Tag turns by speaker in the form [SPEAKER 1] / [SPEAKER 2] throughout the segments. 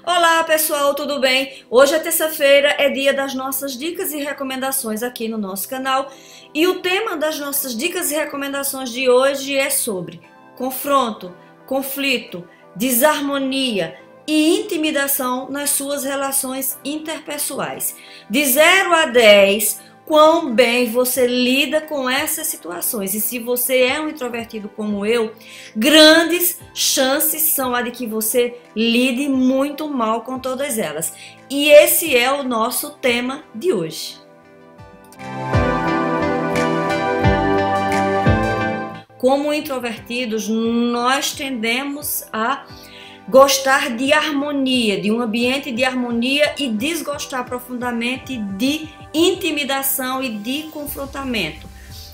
[SPEAKER 1] Olá pessoal, tudo bem? Hoje é terça-feira, é dia das nossas dicas e recomendações aqui no nosso canal. E o tema das nossas dicas e recomendações de hoje é sobre confronto, conflito, desarmonia e intimidação nas suas relações interpessoais. De 0 a 10, quão bem você lida com essas situações. E se você é um introvertido como eu, grandes chances são a de que você lide muito mal com todas elas. E esse é o nosso tema de hoje. Como introvertidos, nós tendemos a gostar de harmonia, de um ambiente de harmonia e desgostar profundamente de intimidação e de confrontamento.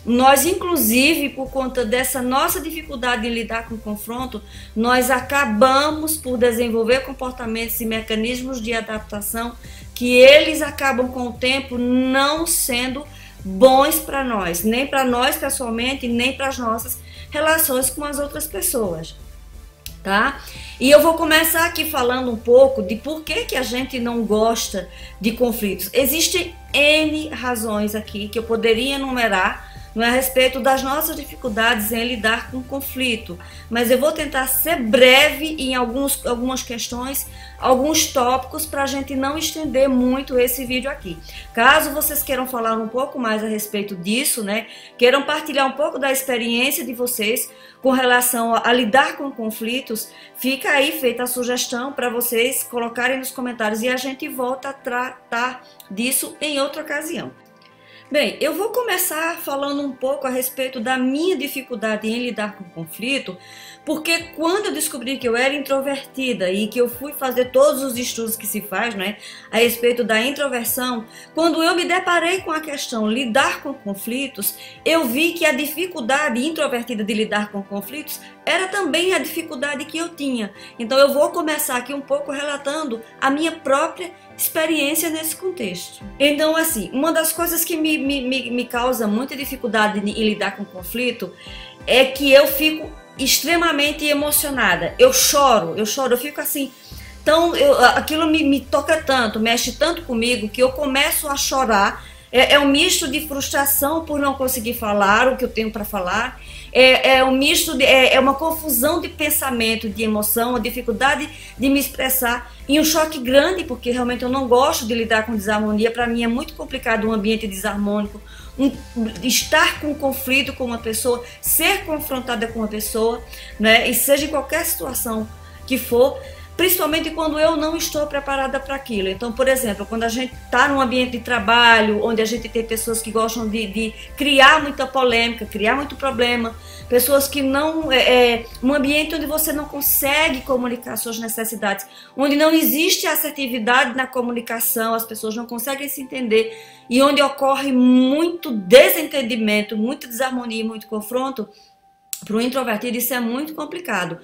[SPEAKER 1] Nós, inclusive, por conta dessa nossa dificuldade em lidar com o confronto, nós acabamos por desenvolver comportamentos e mecanismos de adaptação que eles acabam com o tempo não sendo bons para nós, nem para nós pessoalmente, nem para as nossas relações com as outras pessoas. Tá? E eu vou começar aqui falando um pouco de por que a gente não gosta de conflitos. Existem N razões aqui que eu poderia enumerar, não é, a respeito das nossas dificuldades em lidar com conflito, mas eu vou tentar ser breve em algumas questões, alguns tópicos, para a gente não estender muito esse vídeo aqui. Caso vocês queiram falar um pouco mais a respeito disso, né, queiram partilhar um pouco da experiência de vocês com relação a lidar com conflitos, fica aí feita a sugestão para vocês colocarem nos comentários e a gente volta a tratar disso em outra ocasião. Bem, eu vou começar falando um pouco a respeito da minha dificuldade em lidar com conflito, porque quando eu descobri que eu era introvertida e que eu fui fazer todos os estudos que se faz, né, a respeito da introversão, quando eu me deparei com a questão lidar com conflitos, eu vi que a dificuldade introvertida de lidar com conflitos era também a dificuldade que eu tinha. Então eu vou começar aqui um pouco relatando a minha própria experiência nesse contexto. Então, assim, uma das coisas que me causa muita dificuldade em lidar com conflito é que eu fico extremamente emocionada. Eu choro, eu fico assim. Então, aquilo me toca tanto, mexe tanto comigo, que eu começo a chorar. É um misto de frustração por não conseguir falar o que eu tenho para falar. É um misto é uma confusão de pensamento, de emoção, a dificuldade de me expressar e um choque grande, porque realmente eu não gosto de lidar com desarmonia. Para mim é muito complicado um ambiente desarmônico, estar com conflito com uma pessoa, ser confrontada com uma pessoa, né? E seja em qualquer situação que for, principalmente quando eu não estou preparada para aquilo. Então, por exemplo, quando a gente está num ambiente de trabalho, onde a gente tem pessoas que gostam de criar muita polêmica, criar muito problema, pessoas que não... um ambiente onde você não consegue comunicar suas necessidades, onde não existe assertividade na comunicação, as pessoas não conseguem se entender, e onde ocorre muito desentendimento, muita desarmonia, muito confronto. Para o introvertido isso é muito complicado.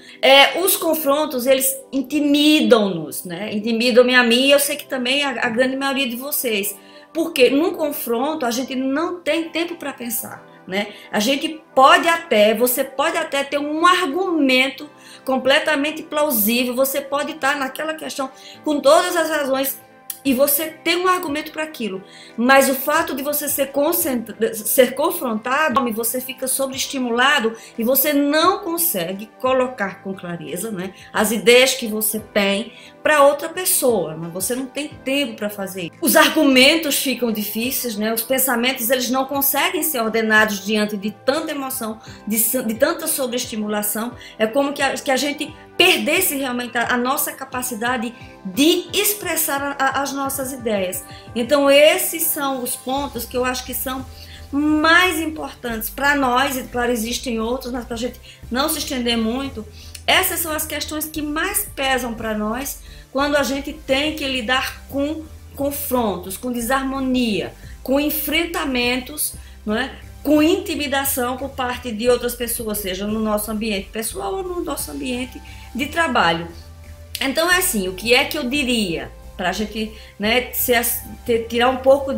[SPEAKER 1] Os confrontos, eles intimidam-nos, né? Intimidam-me a mim e eu sei que também a grande maioria de vocês. Porque num confronto a gente não tem tempo para pensar, né? Você pode até ter um argumento completamente plausível, você pode estar naquela questão com todas as razões e você tem um argumento para aquilo, mas o fato de você ser confrontado, você fica sobreestimulado e você não consegue colocar com clareza, né, as ideias que você tem para outra pessoa, mas você não tem tempo para fazer isso. Os argumentos ficam difíceis, né, os pensamentos eles não conseguem ser ordenados diante de tanta emoção, de tanta sobreestimulação. É como que a gente perdesse realmente a nossa capacidade de expressar as nossas ideias. Então esses são os pontos que eu acho que são mais importantes para nós, e claro, existem outros, mas para a gente não se estender muito, essas são as questões que mais pesam para nós quando a gente tem que lidar com confrontos, com desarmonia, com enfrentamentos, não é? Com intimidação por parte de outras pessoas, seja no nosso ambiente pessoal ou no nosso ambiente de trabalho. Então é assim, o que é que eu diria para a gente, né, tirar um pouco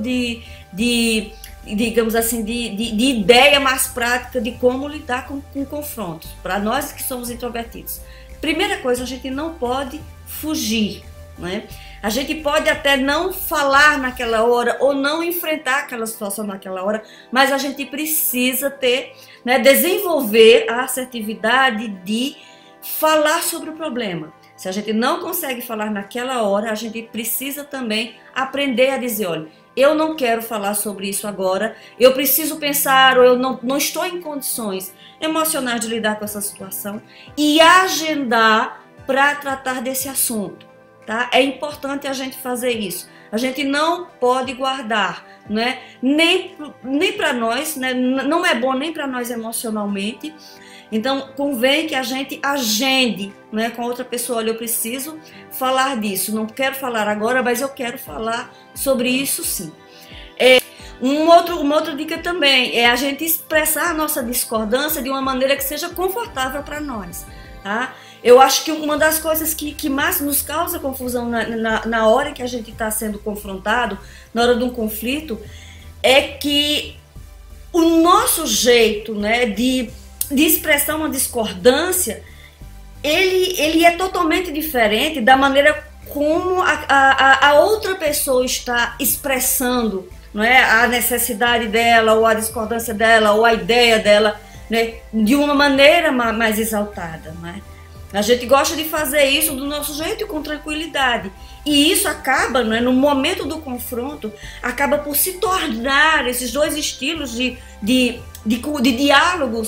[SPEAKER 1] digamos assim, de ideia mais prática de como lidar com confrontos, para nós que somos introvertidos. Primeira coisa, a gente não pode fugir, né? A gente pode até não falar naquela hora ou não enfrentar aquela situação naquela hora, mas a gente precisa ter, né, desenvolver a assertividade de falar sobre o problema. Se a gente não consegue falar naquela hora, a gente precisa também aprender a dizer, olha, eu não quero falar sobre isso agora, eu preciso pensar, ou eu não estou em condições emocionais de lidar com essa situação, e agendar para tratar desse assunto. Tá? É importante a gente fazer isso. A gente não pode guardar, né? Nem para nós, né? Não é bom nem para nós emocionalmente. Então, convém que a gente agende, né, com a outra pessoa. Olha, eu preciso falar disso. Não quero falar agora, mas eu quero falar sobre isso sim. Uma outra dica também é a gente expressar a nossa discordância de uma maneira que seja confortável para nós, tá? Eu acho que uma das coisas que mais nos causa confusão na hora que a gente está sendo confrontado, na hora de um conflito, é que o nosso jeito, né, de expressar uma discordância, ele é totalmente diferente da maneira como a outra pessoa está expressando, não é, a necessidade dela, ou a discordância dela, ou a ideia dela, né, de uma maneira mais exaltada, né? A gente gosta de fazer isso do nosso jeito e com tranquilidade. E isso acaba, né, no momento do confronto, acaba por se tornar esses dois estilos de diálogo,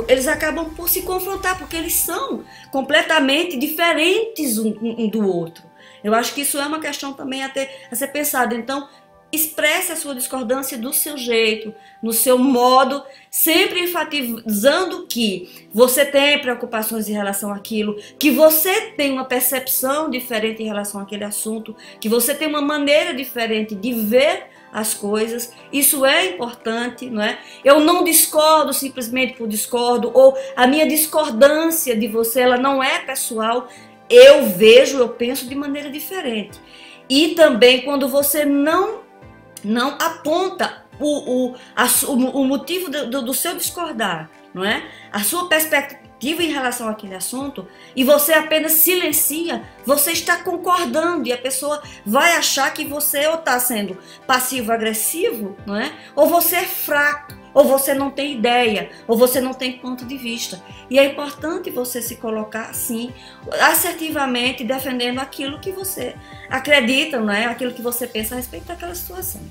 [SPEAKER 1] eles acabam por se confrontar, porque eles são completamente diferentes um do outro. Eu acho que isso é uma questão também a ser pensada. Então, expresse a sua discordância do seu jeito, no seu modo, sempre enfatizando que você tem preocupações em relação àquilo, que você tem uma percepção diferente em relação àquele assunto, que você tem uma maneira diferente de ver as coisas. Isso é importante, não é? Eu não discordo simplesmente por discordo, ou a minha discordância de você, ela não é pessoal, eu penso de maneira diferente. E também quando você não aponta o motivo do seu discordar, não é? A sua perspectiva em relação àquele assunto, e você apenas silencia, você está concordando, e a pessoa vai achar que você ou está sendo passivo-agressivo, não é? Ou você é fraco, ou você não tem ideia, ou você não tem ponto de vista. E é importante você se colocar assim, assertivamente, defendendo aquilo que você acredita, não é? Aquilo que você pensa a respeito daquela situação.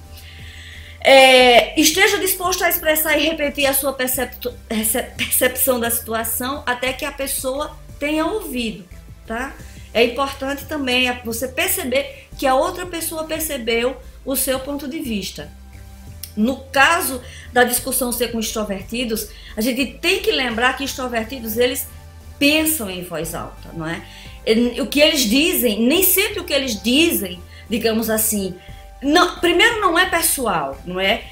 [SPEAKER 1] Esteja disposto a expressar e repetir a sua percepção da situação até que a pessoa tenha ouvido, tá? É importante também você perceber que a outra pessoa percebeu o seu ponto de vista. No caso da discussão ser com extrovertidos, a gente tem que lembrar que extrovertidos, eles pensam em voz alta, não é? O que eles dizem, nem sempre o que eles dizem, digamos assim, primeiro não é pessoal, não é?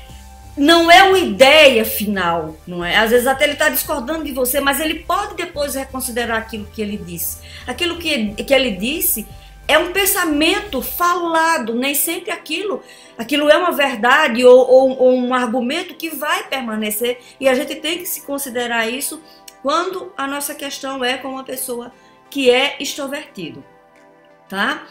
[SPEAKER 1] Não é uma ideia final, não é? Às vezes até ele está discordando de você, mas ele pode depois reconsiderar aquilo que ele disse. Aquilo que ele disse é um pensamento falado, nem sempre aquilo é uma verdade ou um argumento que vai permanecer, e a gente tem que se considerar isso quando a nossa questão é com uma pessoa que é extrovertido, tá?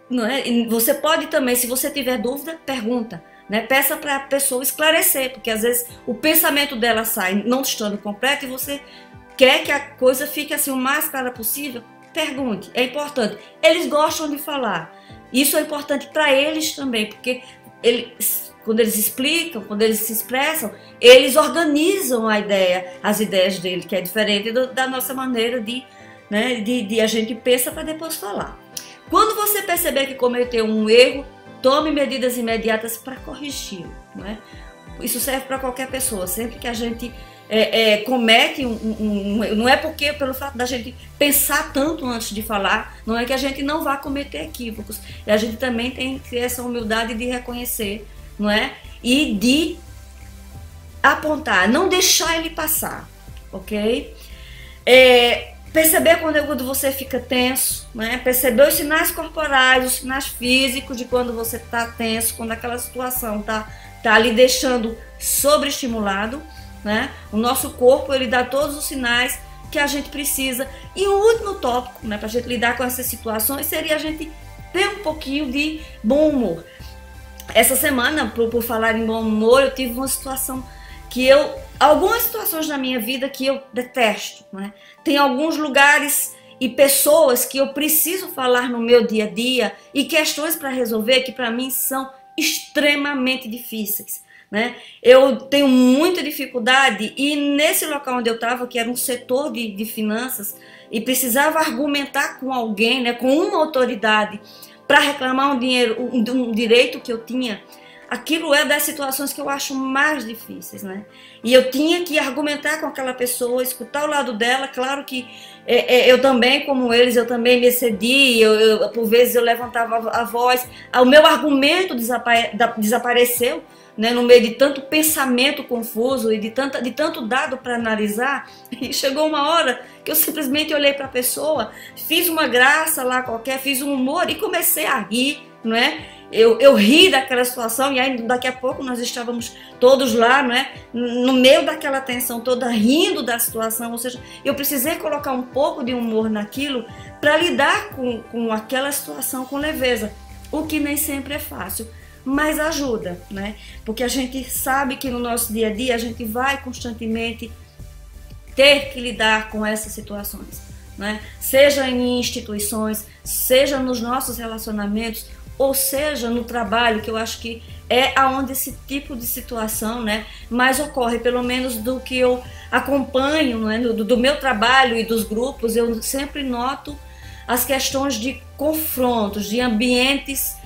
[SPEAKER 1] Não é? Você pode também, se você tiver dúvida, pergunta, né? Peça para a pessoa esclarecer, porque às vezes o pensamento dela sai não estando completo e você quer que a coisa fique assim o mais clara possível. Pergunte, é importante. Eles gostam de falar. Isso é importante para eles também, porque quando eles explicam, quando eles se expressam, eles organizam as ideias dele, que é diferente da nossa maneira de a gente pensa para depois falar. Quando você perceber que cometeu um erro, tome medidas imediatas para corrigi-lo, né? Isso serve para qualquer pessoa. Sempre que a gente comete não é porque pelo fato da gente pensar tanto antes de falar, não é que a gente não vá cometer equívocos. E a gente também tem que ter essa humildade de reconhecer, não é? E de apontar, não deixar ele passar, ok? Perceber quando você fica tenso, né? Perceber os sinais corporais, os sinais físicos de quando você está tenso, quando aquela situação tá lhe deixando sobreestimulado, né? O nosso corpo, ele dá todos os sinais que a gente precisa. E o último tópico, né, para a gente lidar com essas situações, seria a gente ter um pouquinho de bom humor. Essa semana, por falar em bom humor, eu tive uma situação que algumas situações na minha vida que eu detesto, né? Tem alguns lugares e pessoas que eu preciso falar no meu dia a dia e questões para resolver que para mim são extremamente difíceis, né? Eu tenho muita dificuldade e nesse local onde eu estava, que era um setor de finanças, e precisava argumentar com alguém, né, com uma autoridade para reclamar um direito que eu tinha, aquilo é das situações que eu acho mais difíceis, né? E eu tinha que argumentar com aquela pessoa, escutar o lado dela. Claro que eu também, como eles, eu também me excedi, por vezes eu levantava a voz, o meu argumento desapareceu, né, no meio de tanto pensamento confuso e de tanto dado para analisar. E chegou uma hora que eu simplesmente olhei para a pessoa, fiz uma graça lá qualquer, fiz um humor e comecei a rir, não é? Eu ri daquela situação e aí daqui a pouco nós estávamos todos lá, não é? No meio daquela tensão toda, rindo da situação. Ou seja, eu precisei colocar um pouco de humor naquilo para lidar com aquela situação com leveza, o que nem sempre é fácil, mas ajuda, né? Porque a gente sabe que no nosso dia a dia a gente vai constantemente ter que lidar com essas situações, né? Seja em instituições, seja nos nossos relacionamentos, ou seja no trabalho, que eu acho que é aonde esse tipo de situação, né, mais ocorre, pelo menos do que eu acompanho, não é, do meu trabalho e dos grupos. Eu sempre noto as questões de confrontos, de ambientes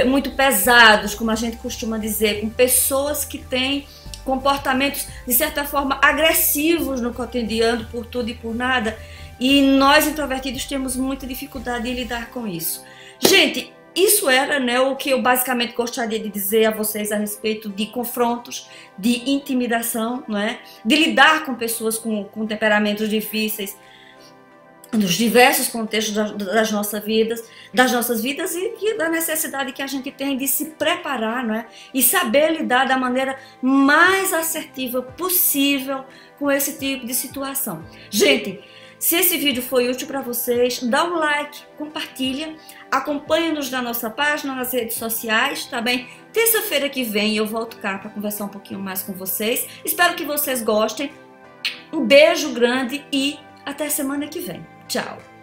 [SPEAKER 1] muito pesados, como a gente costuma dizer, com pessoas que têm comportamentos de certa forma agressivos no cotidiano, por tudo e por nada, e nós introvertidos temos muita dificuldade em lidar com isso. Gente, isso era, né, o que eu basicamente gostaria de dizer a vocês a respeito de confrontos, de intimidação, não é? De lidar com pessoas com temperamentos difíceis, nos diversos contextos das nossas vidas e da necessidade que a gente tem de se preparar, não é? E saber lidar da maneira mais assertiva possível com esse tipo de situação. Gente, se esse vídeo foi útil para vocês, dá um like, compartilha, acompanha-nos na nossa página, nas redes sociais, tá bem? Terça-feira que vem eu volto cá para conversar um pouquinho mais com vocês. Espero que vocês gostem. Um beijo grande e até semana que vem. Tchau!